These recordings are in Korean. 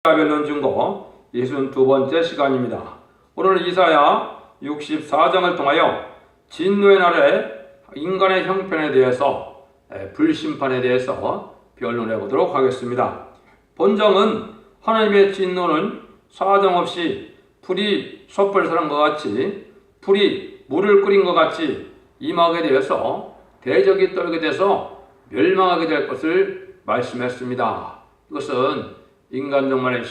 변론 증거 62번째 시간입니다. 오늘은 이사야 64장을 통하여 진노의 날에 인간의 형편에 대해서 불심판에 대해서 변론해 보도록 하겠습니다. 본정은 하나님의 진노는 사정없이 풀이 촛불 사는 것 같이 풀이 물을 끓인 것 같이 임하게 되어서 대적이 떨게 돼서 멸망하게 될 것을 말씀했습니다. 이것은 인간 정말의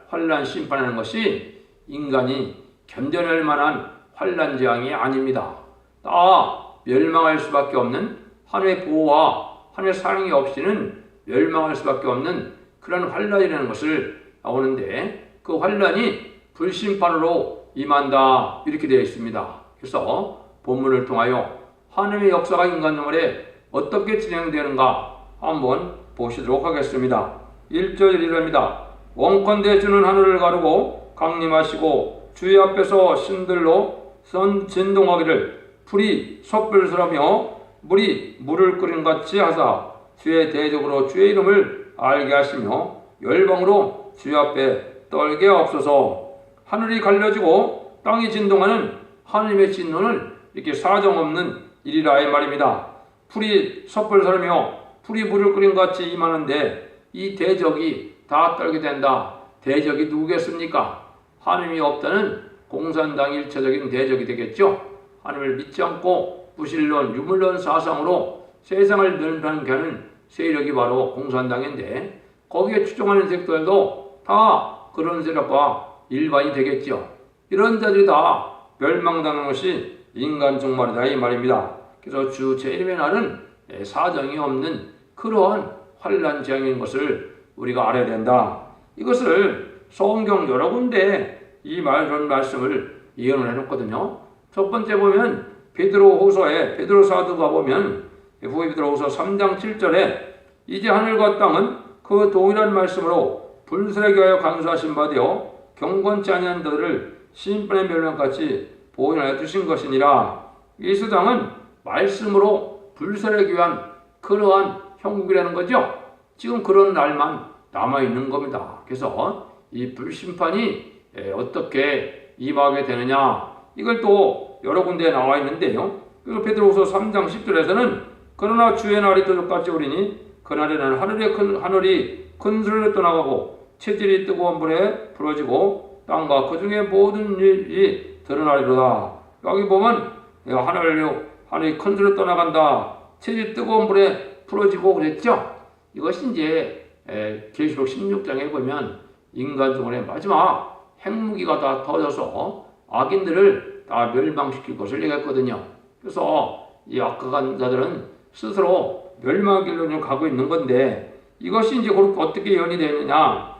환난 심판하는 것이 인간이 견뎌낼 만한 환난 재앙이 아닙니다. 다 멸망할 수밖에 없는 하나님의 보호와 하나님의 사랑이 없이는 멸망할 수밖에 없는 그런 환난이라는 것을 나오는데 그 환난이 불심판으로 임한다 이렇게 되어 있습니다. 그래서 본문을 통하여 하나님의 역사가 인간 정말에 어떻게 진행되는가 한번 보시도록 하겠습니다. 1절 이랍니다. 원컨대 주는 하늘을 가르고 강림하시고 주의 앞에서 신들로 선 진동하기를 풀이 촛불스라며 물이 물을 끓인 같이 하사 주의 대적으로 주의 이름을 알게 하시며 열방으로 주의 앞에 떨게 없소서. 하늘이 갈려지고 땅이 진동하는 하나님의 진노는 이렇게 사정없는 일이라 이 말입니다. 풀이 촛불스라며 풀이 물을 끓인 같이 임하는데 이 대적이 다 떨게 된다. 대적이 누구겠습니까? 하나님이 없다는 공산당 일체적인 대적이 되겠죠. 하나님을 믿지 않고 부실론, 유물론 사상으로 세상을 늘변하게 하는 세력이 바로 공산당인데 거기에 추종하는 색들도 다 그런 세력과 일반이 되겠죠. 이런 자들이 다 멸망당하는 것이 인간 종말이다 이 말입니다. 그래서 주 제1의 날은 사정이 없는 그러한 환난 재앙인 것을 우리가 알아야 된다. 이것을 성경 여러 군데 이런 말씀을 예언을 해놓거든요. 첫 번째 보면 베드로후서에 베드로 사도가 보면 베드로후서 3장 7절에 이제 하늘과 땅은 그 동일한 말씀으로 불사르게 하여 간수하신 바 되어 경건치 아니한 자들을 심판의 멸망같이 보존하여 두신 것이니라. 이 세상은 말씀으로 불사르기 위한 그러한 형국이라는 거죠. 지금 그런 날만 남아있는 겁니다. 그래서 이 불심판이 어떻게 임하게 되느냐 이걸 또 여러 군데에 나와 있는데요. 그리고 베드로후서 3장 10절에서는 그러나 주의 날이 도적같이 오리니 그날에는 하늘이 큰 소리로 떠나가고 체질이 뜨거운 불에 부러지고 땅과 그 중에 모든 일이 드러나리로다. 여기 보면 하늘이 큰 소리로 떠나간다. 체질이 뜨거운 불에 풀어지고 그랬죠. 이것이 이제 계시록 16장에 보면 인간 중의 마지막 핵무기가 다 터져서 악인들을 다 멸망시킬 것을 얘기했거든요. 그래서 이 악한 자들은 스스로 멸망의 길로 가고 있는 건데 이것이 이제 그렇게 어떻게 예언이 되느냐.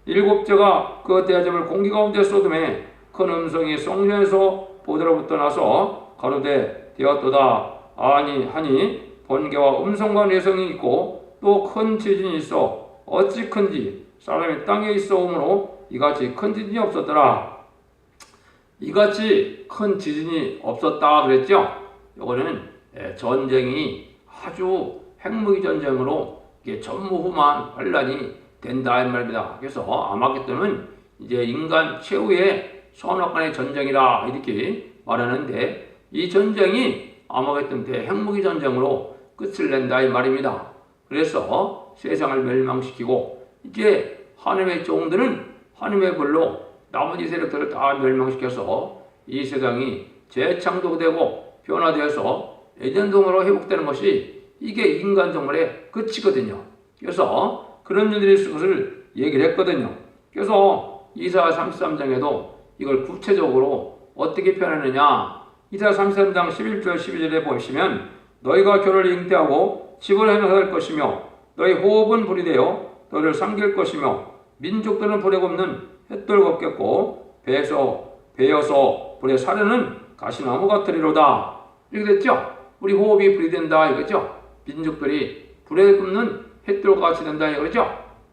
일곱째가 그 대접을 공기 가운데 쏟음에 큰 음성이 성전에서 보더로부터 나서 가로되 되었도다 하니 번개와 음성과 내성이 있고 또 큰 지진이 있어 어찌 큰지 사람이 땅에 있어 오므로 이같이 큰 지진이 없었더라. 이같이 큰 지진이 없었다 그랬죠. 이거는 전쟁이 아주 핵무기 전쟁으로 전무후무한 환란이 된다 이 말입니다. 그래서 아마겟돈은 이제 인간 최후의 선악간의 전쟁이라 이렇게 말하는데 이 전쟁이 아마겟돈 때 핵무기 전쟁으로 끝을 낸다 이 말입니다. 그래서 세상을 멸망시키고 이제 하나님의 종들은 하나님의 벌로 나머지 세력들을 다 멸망시켜서 이 세상이 재창조되고 변화되어서 예전동으로 회복되는 것이 이게 인간 정말의 끝이거든요. 그래서 그런 일들이 있을 것을 얘기를 했거든요. 그래서 이사야 33장에도 이걸 구체적으로 어떻게 표현하느냐. 이사야 33장 11절 12절에 보시면 너희가 결을 잉태하고 집을 해놓을 것이며 너희 호흡은 불이 되어 너를 삼킬 것이며 민족들은 불에 굽는 햇돌 같겠고 베어서 불에 사르는 가시나무 같으리로다. 이렇게 됐죠? 우리 호흡이 불이 된다 이거죠? 민족들이 불에 굽는 햇돌 같이 된다 이거죠?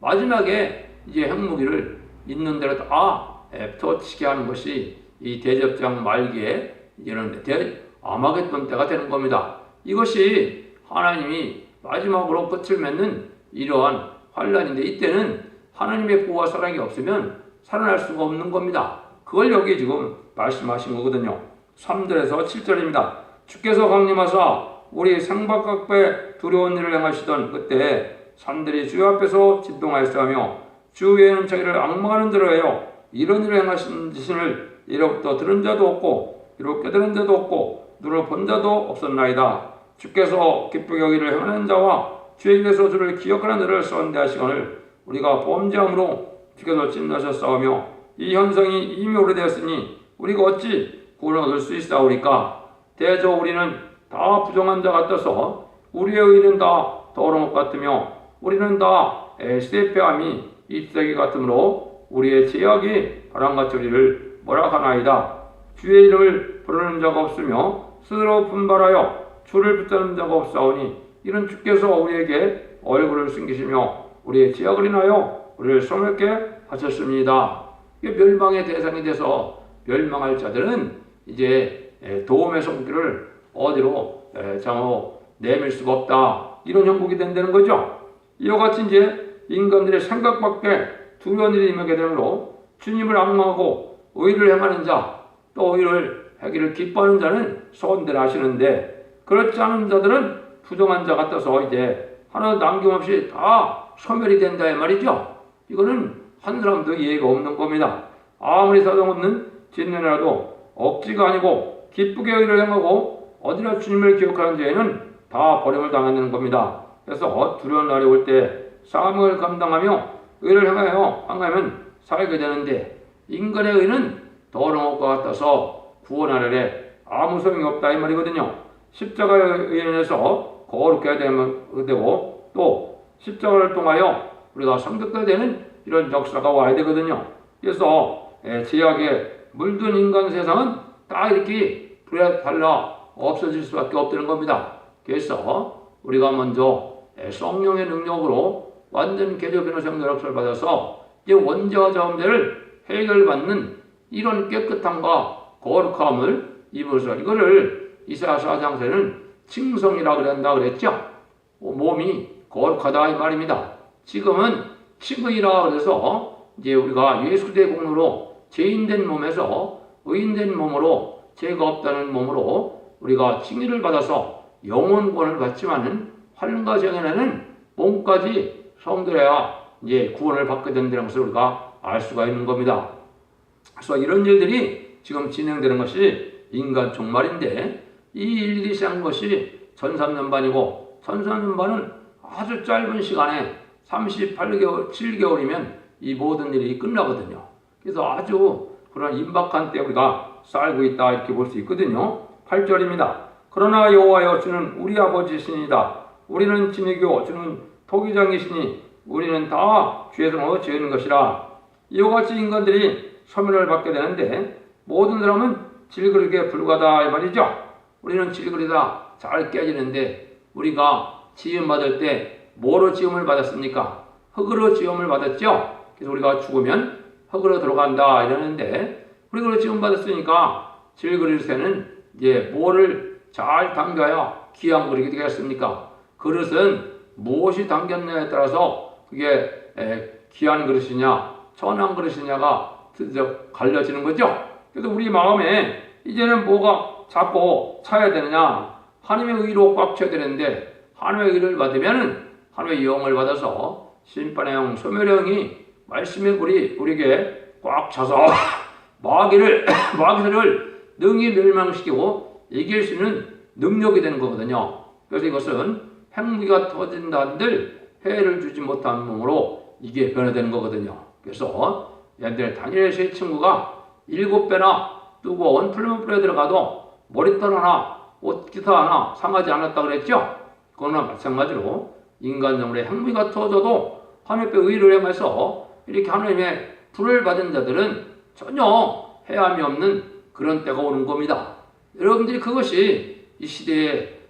마지막에 이제 핵무기를 있는 대로 다 터치게 하는 것이 이 대접장 말기에 이런 아마겟돈 때가 되는 겁니다. 이것이 하나님이 마지막으로 끝을 맺는 이러한 환란인데 이때는 하나님의 보호와 사랑이 없으면 살아날 수가 없는 겁니다. 그걸 여기 지금 말씀하신 거거든요. 3절에서 7절입니다. 주께서 강림하사 우리 생박각배 두려운 일을 행하시던 그때 산들이 주 앞에서 진동하였으며 주 외에는 자기를 악망하는 대로 하여 이런 일을 행하신 지신을 이로부터 들은 자도 없고 이로 깨달은 자도 없고 눈을 본 자도 없었나이다. 주께서 기쁘게 여기를 행하는 자와 주의 길에서 주를 기억하는 자를 선대하시거늘 우리가 범죄함으로 주께서 진노하셨사오며 이 현상이 이미 오래되었으니 우리가 어찌 구원을 얻을 수 있사오리까. 대저 우리는 다 부정한 자 같아서 우리의 의는 다 더러운 것 같으며 우리는 다 실패함이 잎사귀 같으므로 우리의 제약이 바람같이 우리를 몰아가나이다. 주의 이름을 부르는 자가 없으며 스스로 분발하여 주를 붙잡는 자가 없사오니 이는 주께서 우리에게 얼굴을 숨기시며 우리의 제약을 인하여 우리를 소멸케 하셨습니다. 멸망의 대상이 돼서 멸망할 자들은 이제 도움의 손길을 어디로 내밀 수가 없다. 이런 형국이 된다는 거죠. 이와 같이 이제 인간들의 생각밖에 두려운 일이 임하게 되므로 주님을 악망하고 의를 행하는 자, 또 의를 하기를 기뻐하는 자는 선대를 하시는데 그렇지 않은 자들은 부정한 자 같아서 이제 하나 남김없이 다 소멸이 된다 이 말이죠. 이거는 한 사람도 이해가 없는 겁니다. 아무리 사정없는 진노라도 억지가 아니고 기쁘게 의를 행하고 어디나 주님을 기억하는 자에는 다 버림을 당하는 겁니다. 그래서 두려운 날이 올 때 사명을 감당하며 의를 행하면 살게 되는데 인간의 의는 더러운 것과 같아서 구원하려래 아무 소용이 없다 이 말이거든요. 십자가의 의인에서 거룩해야 되고 또 십자가를 통하여 우리가 성덕해야 되는 이런 역사가 와야 되거든요. 그래서 제약에 물든 인간 세상은 다 이렇게 불에 달라 없어질 수밖에 없다는 겁니다. 그래서 우리가 먼저 성령의 능력으로 완전 개조 변호생 노력을 받아서 이제 원죄와 자범죄를 해결받는 이런 깨끗함과 거룩함을 입어서 이거를 이사야 4장에는 칭성이라 그런다 그랬죠. 몸이 거룩하다 이 말입니다. 지금은 칭의라 그래서 이제 우리가 예수 그리스도의 공로로 죄인된 몸에서 의인된 몸으로 죄가 없다는 몸으로 우리가 칭의를 받아서 영원 구원을 받지만은 환란과 재난에는 몸까지 성들어야 이제 구원을 받게 된다는 것을 우리가 알 수가 있는 겁니다. 그래서 이런 일들이 지금 진행되는 것이 인간 종말인데 이 일들이 시작한 것이 1300년반이고 1300년반은 아주 짧은 시간에 38개월, 7개월이면 이 모든 일이 끝나거든요. 그래서 아주 그런 임박한 때 우리가 살고 있다 이렇게 볼 수 있거든요. 8절입니다. 그러나 여호와여 주는 우리 아버지시니다. 우리는 진이교 주는 토기장이시니 우리는 다 주의 손으로 지은 것이라. 이와 같이 인간들이 소멸을 받게 되는데 모든 사람은 질그릇에 불과하다 이 말이죠. 우리는 질그릇이다 잘 깨지는데 우리가 지음 받을 때 뭐로 지음을 받았습니까? 흙으로 지음을 받았죠. 그래서 우리가 죽으면 흙으로 들어간다 이러는데 흙으로 지음 받았으니까 질그릇에는 이제 뭐를 잘 담겨야 귀한 그릇이 되겠습니까? 그릇은 무엇이 담겼냐에 따라서 그게 귀한 그릇이냐 천한 그릇이냐가 갈려지는 거죠. 그래서 우리 마음에 이제는 뭐가 자꾸 차야 되느냐, 하나님의 의로 꽉 차야 되는데 하나님의 의를 받으면 하나님의 영을 받아서 심판의 영, 소멸의 영이 말씀의 불이 우리에게 꽉 차서 마귀를 능히 멸망시키고 이길 수 있는 능력이 되는 거거든요. 그래서 이것은 핵무기가 터진다는들 해를 주지 못한 몸으로 이게 변화되는 거거든요. 그래서 옛날에 다니엘의 세 친구가 7배나 뜨거운 풀무불에 들어가도 머리털 하나, 옷기타 하나 상하지 않았다 그랬죠? 그거나 마찬가지로 인간 영혼의 핵무기가 터져도 하나님의 의를 행해서 이렇게 하나님의 불을 받은 자들은 전혀 해함이 없는 그런 때가 오는 겁니다. 여러분들이 그것이 이 시대에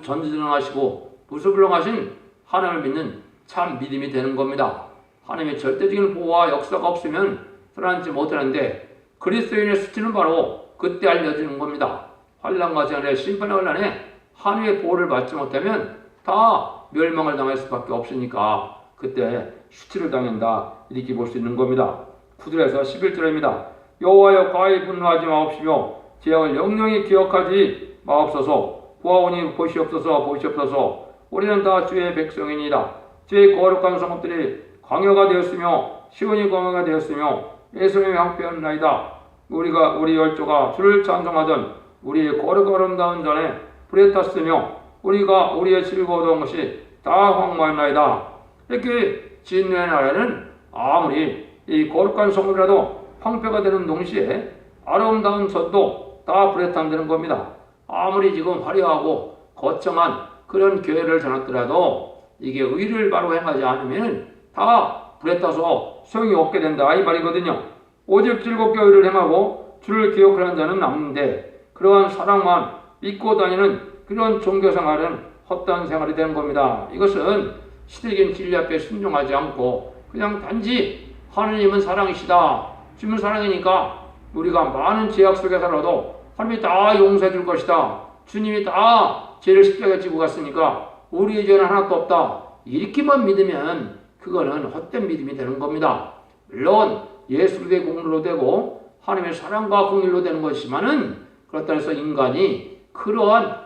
전지전능하시고 무소불능하신 하나님을 믿는 참 믿음이 되는 겁니다. 하나님의 절대적인 보호와 역사가 없으면 살아남지 못하는데 그리스도인의 수치는 바로 그때 알려지는 겁니다. 환난과 재난의 심판의 환난에 하나님의 보호를 받지 못하면 다 멸망을 당할 수밖에 없으니까 그때 수치를 당한다. 이렇게 볼 수 있는 겁니다. 9절에서 11절입니다. 여호와여 과히 분노하지 마옵시며 죄악을 영영히 기억하지 마옵소서. 보아오니 보시옵소서 보시옵소서. 우리는 다 주의 백성이니이다. 주의 거룩한 성읍들이 광야가 되었으며 시온이 광야가 되었으며 예수님의 황폐하나이다. 우리 열조가 주를 찬송하던 우리의 거룩 아름다운 전에 불에 탔으며 우리의 즐거웠던 것이 다 황무하나이다. 이렇게 진노의 나라는 아무리 이 거룩한 성읍이라도 황폐가 되는 동시에 아름다운 전도 다 불에 탄다는 겁니다. 아무리 지금 화려하고 거창한 그런 교회를 전했더라도 이게 의를 바로 행하지 않으면 다 불에 타서 소용이 없게 된다 이 말이거든요. 오직 즐겁게 의를 행하고 주를 기억하는 자는 남는데 그러한 사랑만 믿고 다니는 그런 종교생활은 헛된 생활이 되는 겁니다. 이것은 시대적인 진리 앞에 순종하지 않고 그냥 단지 하느님은 사랑이시다. 주님은 사랑이니까 우리가 많은 죄악 속에 살아도 하나님이 다 용서해 줄 것이다. 주님이 다 죄를 십자가에 지고 갔으니까 우리의 죄는 하나도 없다. 이렇게만 믿으면 그거는 헛된 믿음이 되는 겁니다. 물론 예수 그리스도의 공로로 되고 하나님의 사랑과 공의로 되는 것이지만은 그렇다고 해서 인간이 그러한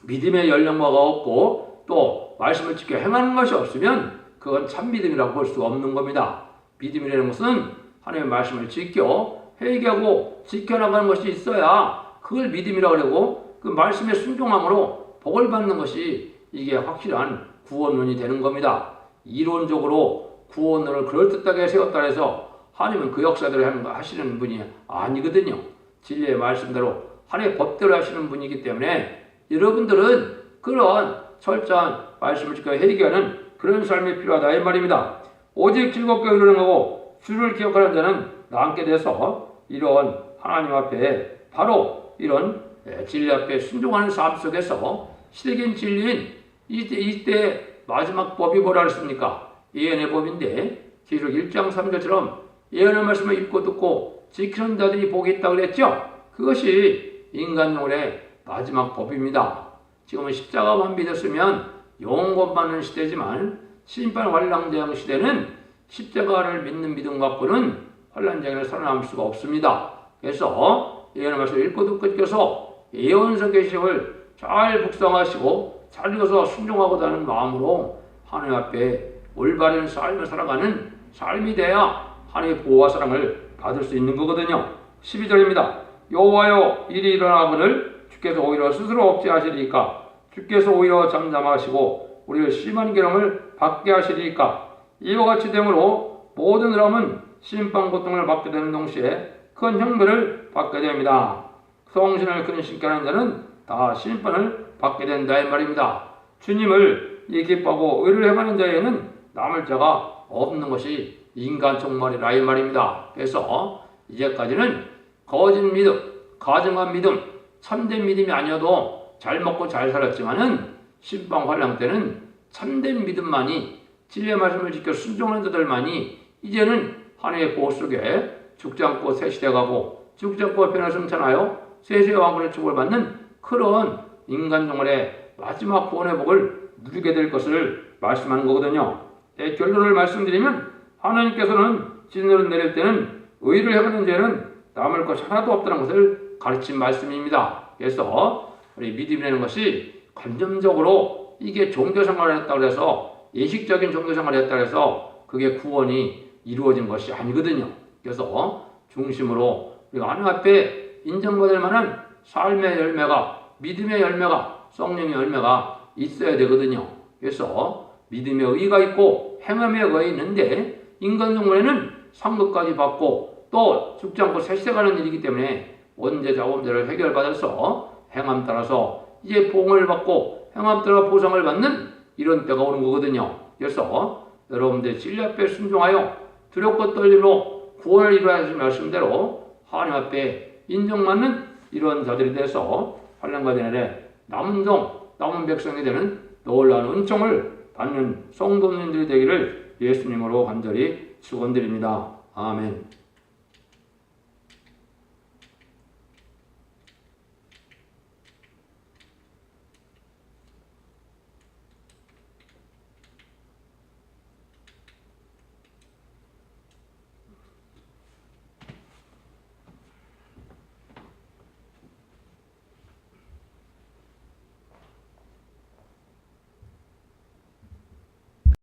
믿음의 연령과가 없고 또 말씀을 지켜 행하는 것이 없으면 그건 참 믿음이라고 볼 수 없는 겁니다. 믿음이라는 것은 하나님의 말씀을 지켜 회개하고 지켜나가는 것이 있어야 그걸 믿음이라고 그러고 그 말씀에 순종함으로 복을 받는 것이 이게 확실한 구원론이 되는 겁니다. 이론적으로 구원론을 그럴듯하게 세웠다 해서 하나님은 그 역사대로 하시는 분이 아니거든요. 진리의 말씀대로 하나님의 법대로 하시는 분이기 때문에 여러분들은 그런 철저한 말씀을 지켜 회개하는 그런 삶이 필요하다 이 말입니다. 오직 즐겁게 의논하고 주를 기억하는 자는 남게 돼서 이런 하나님 앞에 바로 이런 진리 앞에 순종하는 삶 속에서 시대적인 진리인 이때 마지막 법이 뭐라 그랬습니까? 예언의 법인데 계속 1장 3절처럼 예언의 말씀을 읽고 듣고 지키는 자들이 복이 있다고 그랬죠? 그것이 인간용의 마지막 법입니다. 지금은 십자가만 믿었으면 영원받는 시대지만 심판 환란대형 시대는 십자가를 믿는 믿음 갖고는 환란대형을 살아남을 수가 없습니다. 그래서 예언의 말씀을 읽고 듣고 지켜서 예언서 계시를 잘 묵상하시고 잘 읽어서 순종하고자 하는 마음으로 하나님 앞에 올바른 삶을 살아가는 삶이 돼야 하나님의 보호와 사랑을 받을 수 있는 거거든요. 12절입니다. 여호와여 일이 일어나거늘 주께서 오히려 스스로 억제하시리까 주께서 오히려 잠잠하시고 우리를 심한 계명을 받게 하시리까 이와 같이 되므로 모든 사람은 심판 고통을 받게 되는 동시에 큰 형벌을 받게 됩니다. 성신을 근심케 하는 자는 다 심판을 받게 된다 이 말입니다. 주님을 기뻐하고 의를 행하는 자에는 남을 자가 없는 것이 인간 종말이라 이 말입니다. 그래서 이제까지는 거짓 믿음, 가증한 믿음, 참된 믿음이 아니어도 잘 먹고 잘 살았지만은 심판 환란 때는 참된 믿음만이 진리의 말씀을 지켜 순종하는 자들만이 이제는 하나님의 보호 속에 죽지 않고 새 시대가고 죽지 않고 변화 승천하여 세세의 왕권의 축복을 받는 그런 인간 종말의 마지막 구원의 복을 누리게 될 것을 말씀하는 거거든요. 결론을 말씀드리면 하나님께서는 진노를 내릴 때는 의를 행하는 죄는 남을 것 하나도 없다는 것을 가르친 말씀입니다. 그래서 우리 믿음이라는 것이 관념적으로 이게 종교생활을 했다고 해서 예식적인 종교생활을 했다고 해서 그게 구원이 이루어진 것이 아니거든요. 그래서 중심으로 우리가 하나님 앞에 인정받을 만한 삶의 열매가 믿음의 열매가 성령의 열매가 있어야 되거든요. 그래서 믿음의 의가 있고 행함의 의가 있는데 인간 종말에는 상급까지 받고 또 죽지 않고 새세가는 일이기 때문에 원죄 원죄를 해결받아서 행함 따라서 이제 보응을 받고 행함 따라 보상을 받는 이런 때가 오는 거거든요. 그래서 여러분들 진리 앞에 순종하여 두렵고 떨림으로 구원을 이루어야 하신 말씀대로 하나님 앞에 인정받는 이런 자들이 돼서 환란과 대날에 남은 백성이 되는 놀라운 은총을 받는 성도님들이 되기를 예수님으로 간절히 축원드립니다. 아멘.